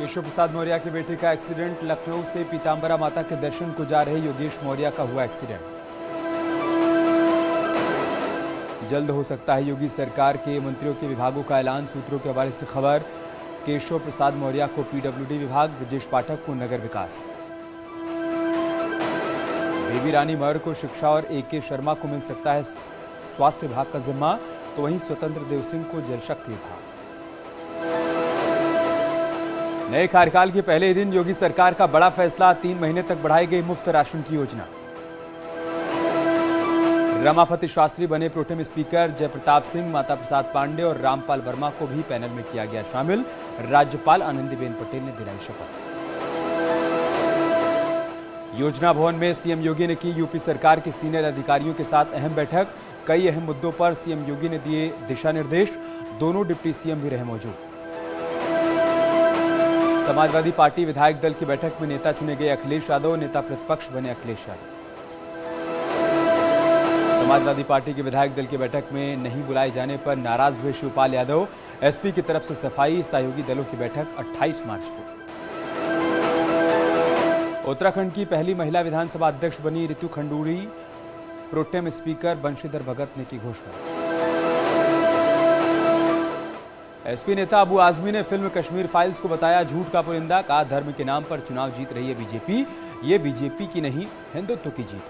केशव प्रसाद मौर्य के बेटे का एक्सीडेंट। लखनऊ से पीतांबरा माता के दर्शन को जा रहे योगेश मौर्य का हुआ एक्सीडेंट। जल्द हो सकता है योगी सरकार के मंत्रियों के विभागों का ऐलान। सूत्रों के हवाले से खबर। केशव प्रसाद मौर्य को पीडब्ल्यूडी विभाग, ब्रजेश पाठक को नगर विकास। बेबी रानी मौर्य को शिक्षा और AK शर्मा को मिल सकता है स्वास्थ्य विभाग का जिम्मा, तो वहीं स्वतंत्र देव सिंह को जल शक्ति विभाग। नए कार्यकाल के पहले दिन योगी सरकार का बड़ा फैसला। 3 महीने तक बढ़ाई गई मुफ्त राशन की योजना। रमापति शास्त्री बने प्रोटेम स्पीकर। जयप्रताप सिंह, माता प्रसाद पांडे और रामपाल वर्मा को भी पैनल में किया गया शामिल। राज्यपाल आनंदीबेन पटेल ने दिलाई शपथ। योजना भवन में सीएम योगी ने की यूपी सरकार के सीनियर अधिकारियों के साथ अहम बैठक। कई अहम मुद्दों पर सीएम योगी ने दिए दिशा निर्देश। दोनों डिप्टी सीएम भी रहे मौजूद। समाजवादी पार्टी विधायक दल की बैठक में नेता चुने गए अखिलेश यादव। नेता प्रतिपक्ष बने अखिलेश यादव। समाजवादी पार्टी के विधायक दल की बैठक में नहीं बुलाए जाने पर नाराज हुए शिवपाल यादव। एसपी की तरफ से सफाई। सहयोगी दलों की बैठक 28 मार्च को। उत्तराखंड की पहली महिला विधानसभा अध्यक्ष बनी रितु खंडूरी। प्रोटेम स्पीकर बंशीधर भगत ने की घोषणा। एसपी नेता अबू आजमी ने फिल्म कश्मीर फाइल्स को बताया झूठ का पुलिंदा। कहा धर्म के नाम पर चुनाव जीत रही है बीजेपी। ये बीजेपी की नहीं, हिंदुत्व की जीत।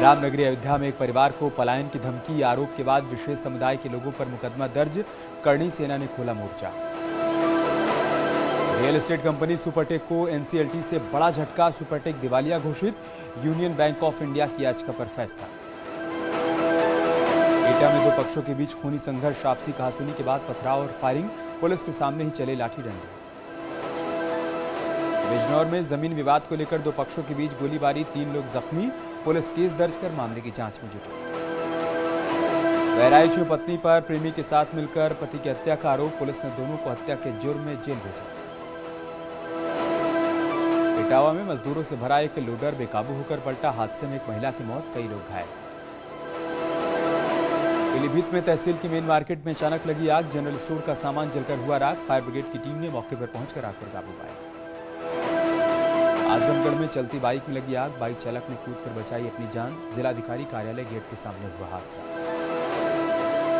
रामनगरी अयोध्या में एक परिवार को पलायन की धमकी। आरोप के बाद विशेष समुदाय के लोगों पर मुकदमा दर्ज। करणी सेना ने खोला मोर्चा। रियल एस्टेट कंपनी सुपरटेक को एनसीएलटी से बड़ा झटका। सुपरटेक दिवालिया घोषित। यूनियन बैंक ऑफ इंडिया की याचिका पर फैसला। एटा में 2 पक्षों के बीच खूनी संघर्ष। आपसी कहासुनी के बाद पथराव और फायरिंग। पुलिस के सामने ही चले लाठी डंडे। बिजनौर में जमीन विवाद को लेकर 2 पक्षों के बीच गोलीबारी। 3 लोग जख्मी। पुलिस केस दर्ज कर मामले की जांच में जुटी। बहराइच में पत्नी पर प्रेमी के साथ मिलकर पति की हत्या का आरोप। पुलिस ने दोनों को हत्या के जुर्म में जेल भेजा। इटावा में मजदूरों से भरा एक लोडर बेकाबू होकर पलटा। हादसे में एक महिला की मौत, कई लोग घायल। पीलीभीत में तहसील की मेन मार्केट में अचानक लगी आग। जनरल स्टोर का सामान जलकर हुआ राख। फायर ब्रिगेड की टीम ने मौके पर पहुंचकर आग पर काबू पाया। आजमगढ़ में चलती बाइक में लगी आग। बाइक चालक ने कूदकर बचाई अपनी जान। जिलाधिकारी कार्यालय गेट के सामने हुआ हादसा।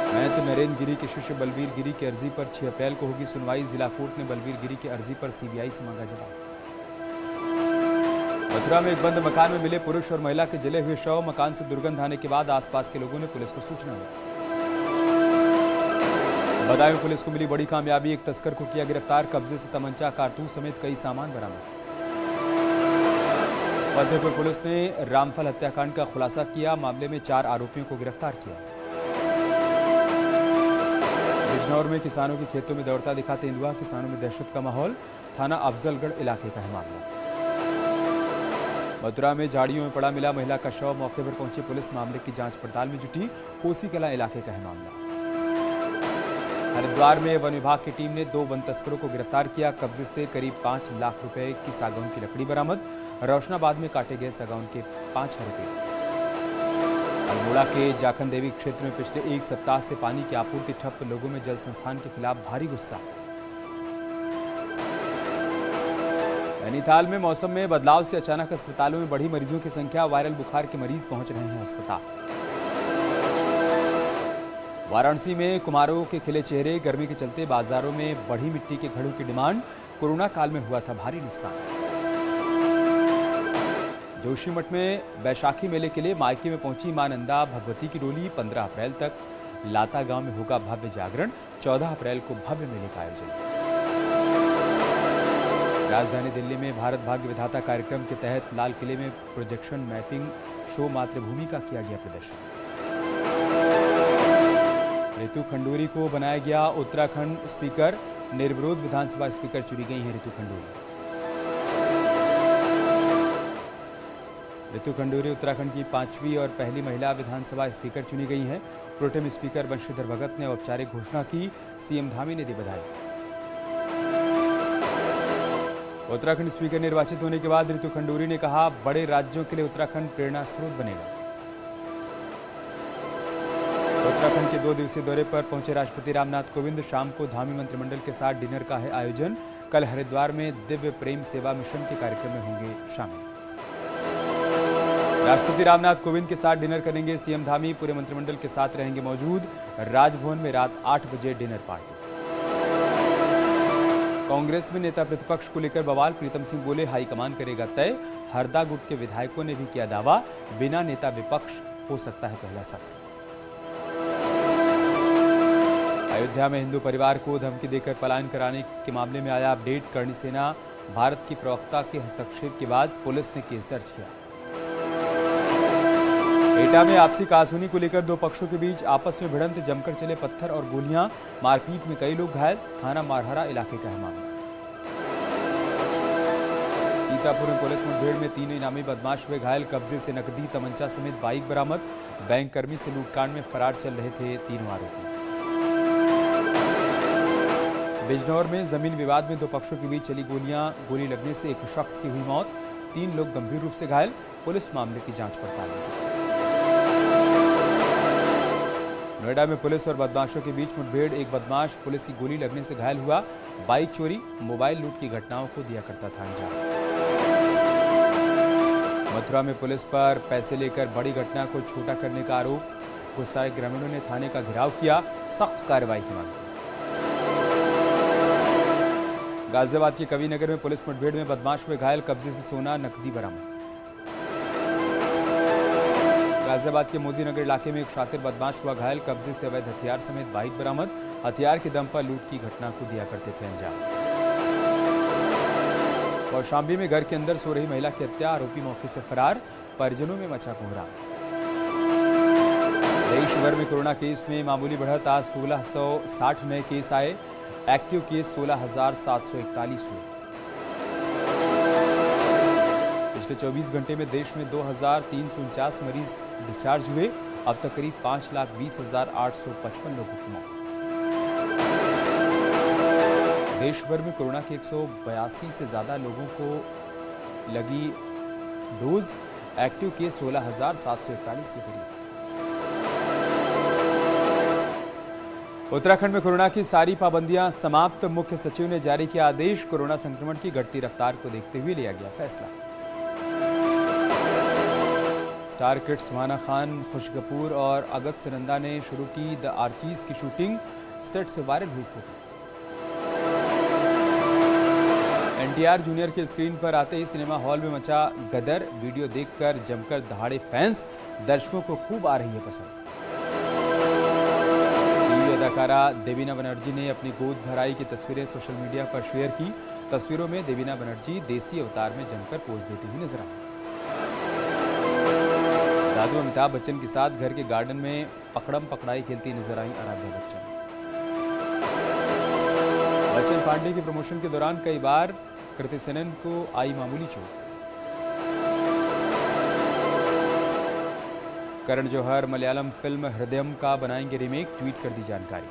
महंत नरेंद्र गिरी के शिष्य बलबीर गिरी की अर्जी पर 6 अप्रैल को होगी सुनवाई। जिला कोर्ट ने बलबीर गिरी की अर्जी पर सीबीआई से मांगा जवाब। मथुरा में एक बंद मकान में मिले पुरुष और महिला के जले हुए शव। मकान से दुर्गंध आने के बाद आसपास के लोगों ने पुलिस को सूचना दी। बदायूं पुलिस को मिली बड़ी कामयाबी। एक तस्कर को किया गिरफ्तार। कब्जे से तमंचा, कारतूस समेत कई सामान बरामद। फतेहपुर पुलिस ने रामफल हत्याकांड का खुलासा किया। मामले में 4 आरोपियों को गिरफ्तार किया। बिजनौर में किसानों के खेतों में दौड़ता दिखा तेंदुआ। किसानों में दहशत का माहौल। थाना अफजलगढ़ इलाके का है मामला। मथुरा में झाड़ियों में पड़ा मिला महिला का शव। मौके पर पहुंची पुलिस मामले की जांच पड़ताल में जुटी। कोसी कला इलाके का है मामला। हरिद्वार में वन विभाग की टीम ने 2 वन तस्करों को गिरफ्तार किया। कब्जे से करीब 5 लाख रुपए की सागौन की लकड़ी बरामद। रोशनाबाद में काटे गए सागौन के 5 रुपए। अल्मोड़ा के जाखन देवी क्षेत्र में पिछले 1 सप्ताह से पानी की आपूर्ति ठप। लोगों में जल संस्थान के खिलाफ भारी गुस्सा। नैनीताल में मौसम में बदलाव से अचानक अस्पतालों में बढ़ी मरीजों की संख्या। वायरल बुखार के मरीज पहुंच रहे हैं अस्पताल। वाराणसी में कुम्हारों के खिले चेहरे। गर्मी के चलते बाजारों में बढ़ी मिट्टी के घड़ों की डिमांड। कोरोना काल में हुआ था भारी नुकसान। जोशीमठ में बैशाखी मेले के लिए मायके में पहुंची मां नंदा भगवती की डोली। 15 अप्रैल तक लाता गांव में होगा भव्य जागरण। 14 अप्रैल को भव्य मेले का आयोजन। राजधानी दिल्ली में भारत भाग्य विधाता कार्यक्रम के तहत लाल किले में प्रोजेक्शन मैपिंग शो मातृभूमि का किया गया प्रदर्शन। रितु खंडूरी को बनाया गया उत्तराखंड स्पीकर। निर्विरोध विधानसभा स्पीकर चुनी गई हैं रितु खंडूरी। रितु खंडूरी उत्तराखंड की 5वीं और पहली महिला विधानसभा स्पीकर चुनी गई हैं। प्रोटेम स्पीकर बंशीधर भगत ने औपचारिक घोषणा की। सीएम धामी ने दी बधाई। उत्तराखंड स्पीकर निर्वाचित होने के बाद रितु खंडूरी ने कहा बड़े राज्यों के लिए उत्तराखंड प्रेरणा स्रोत बनेगा। उत्तराखंड के 2 दिवसीय दौरे पर पहुंचे राष्ट्रपति रामनाथ कोविंद। शाम को धामी मंत्रिमंडल के साथ डिनर का है आयोजन। कल हरिद्वार में दिव्य प्रेम सेवा मिशन के कार्यक्रम में होंगे शामिल। राष्ट्रपति रामनाथ कोविंद के साथ डिनर करेंगे सीएम धामी। पूरे मंत्रिमंडल के साथ रहेंगे मौजूद। राजभवन में रात 8 बजे डिनर पार्टी। कांग्रेस में नेता प्रतिपक्ष को लेकर बवाल। प्रीतम सिंह बोले, हाईकमान करेगा तय। हरदा गुट के विधायकों ने भी किया दावा, बिना नेता विपक्ष हो सकता है पहला सत्र। अयोध्या में हिंदू परिवार को धमकी देकर पलायन कराने के मामले में आया अपडेट। करणी सेना भारत की प्रवक्ता के हस्तक्षेप के बाद पुलिस ने केस दर्ज किया। एटा में आपसी कहासुनी को लेकर 2 पक्षों के बीच आपस में भिड़ंत। जमकर चले पत्थर और गोलियां। मारपीट में कई लोग घायल। थाना मारहरा इलाके का है मामला। सीतापुर में पुलिस मुठभेड़ में 3 इनामी बदमाश हुए घायल। कब्जे से नकदी, तमंचा समेत बाइक बरामद। बैंक कर्मी से लूटकांड में फरार चल रहे थे 3 आरोपी। बिजनौर में जमीन विवाद में 2 पक्षों के बीच चली गोली लगने से एक शख्स की हुई मौत। 3 लोग गंभीर रूप से घायल। पुलिस मामले की जांच पड़ताल में जुटी। नोएडा में पुलिस और बदमाशों के बीच मुठभेड़। एक बदमाश पुलिस की गोली लगने से घायल हुआ। बाइक चोरी, मोबाइल लूट की घटनाओं को दिया करता था अंजाम। मथुरा में पुलिस पर पैसे लेकर बड़ी घटना को छोटा करने का आरोप। गुस्साए ग्रामीणों ने थाने का घेराव किया। सख्त कार्रवाई की मांग। गाजियाबाद के कविनगर में पुलिस मुठभेड़ में बदमाश हुए घायल। कब्जे से सोना, नकदी बरामद। गाजियाबाद के मोदी नगर इलाके में एक शातिर बदमाश हुआ घायल। कब्जे से अवैध हथियार समेत बाइक बरामद। हथियार के दम पर लूट की घटना को दिया करते थे अंजाम। कौशाम्बी में घर के अंदर सो रही महिला की हत्या। आरोपी मौके से फरार। परिजनों में मचा कोहराम। देश भर में कोरोना केस में मामूली बढ़त। आज 1660 नए केस आए। एक्टिव केस 16,741 हुए। पिछले 24 घंटे में देश में 2,349 मरीज डिस्चार्ज हुए। अब तक करीब 5,20,855 लोगों की मौत। देश भर में कोरोना के 182 से ज्यादा लोगों को लगी डोज। एक्टिव केस 16,741 के करीब। उत्तराखंड में कोरोना की सारी पाबंदियां समाप्त। मुख्य सचिव ने जारी किया आदेश। कोरोना संक्रमण की घटती रफ्तार को देखते हुए लिया गया फैसला। स्टार किड सुहाना खान, खुश कपूर और अगत सुनंदा ने शुरू की द आर्चीज की शूटिंग। सेट से वायरल हुई फोटो। एनटीआर जूनियर के स्क्रीन पर आते ही सिनेमा हॉल में मचा गदर। वीडियो देखकर जमकर दहाड़े फैंस। दर्शकों को खूब आ रही है पसंद। अदाकारा देवीना बनर्जी ने अपनी गोद भराई की तस्वीरें सोशल मीडिया पर शेयर की। तस्वीरों में देवीना बनर्जी देसी अवतार में जमकर पोज देती हुई नजर आई। दादू अमिताभ बच्चन के साथ घर के गार्डन में पकड़म पकड़ाई खेलती नजर आई आराध्या बच्चन। बच्चन पांडे के प्रमोशन के दौरान कई बार कृति सेनन को आई मामूली चोट। करण जौहर मलयालम फिल्म हृदयम का बनाएंगे रीमेक। ट्वीट कर दी जानकारी।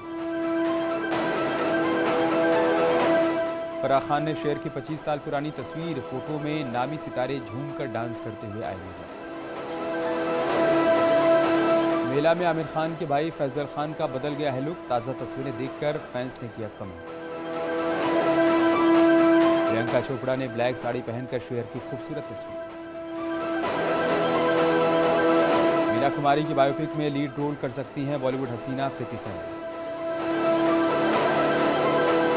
फराह खान ने शेयर की 25 साल पुरानी तस्वीर। फोटो में नामी सितारे झूमकर डांस करते हुए आए नजर। मेला में आमिर खान के भाई फैजल खान का बदल गया है लुक। ताजा तस्वीरें देखकर फैंस ने किया कमेंट। प्रियंका चोपड़ा ने ब्लैक साड़ी पहनकर शेयर की खूबसूरत तस्वीर। मीना कुमारी की बायोपिक में लीड रोल कर सकती हैं बॉलीवुड हसीना कृति सेनन।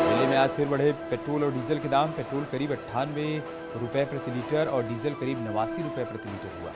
दिल्ली में आज फिर बढ़े पेट्रोल और डीजल के दाम। पेट्रोल करीब 98 रुपए प्रति लीटर और डीजल करीब 89 रुपए प्रति लीटर हुआ।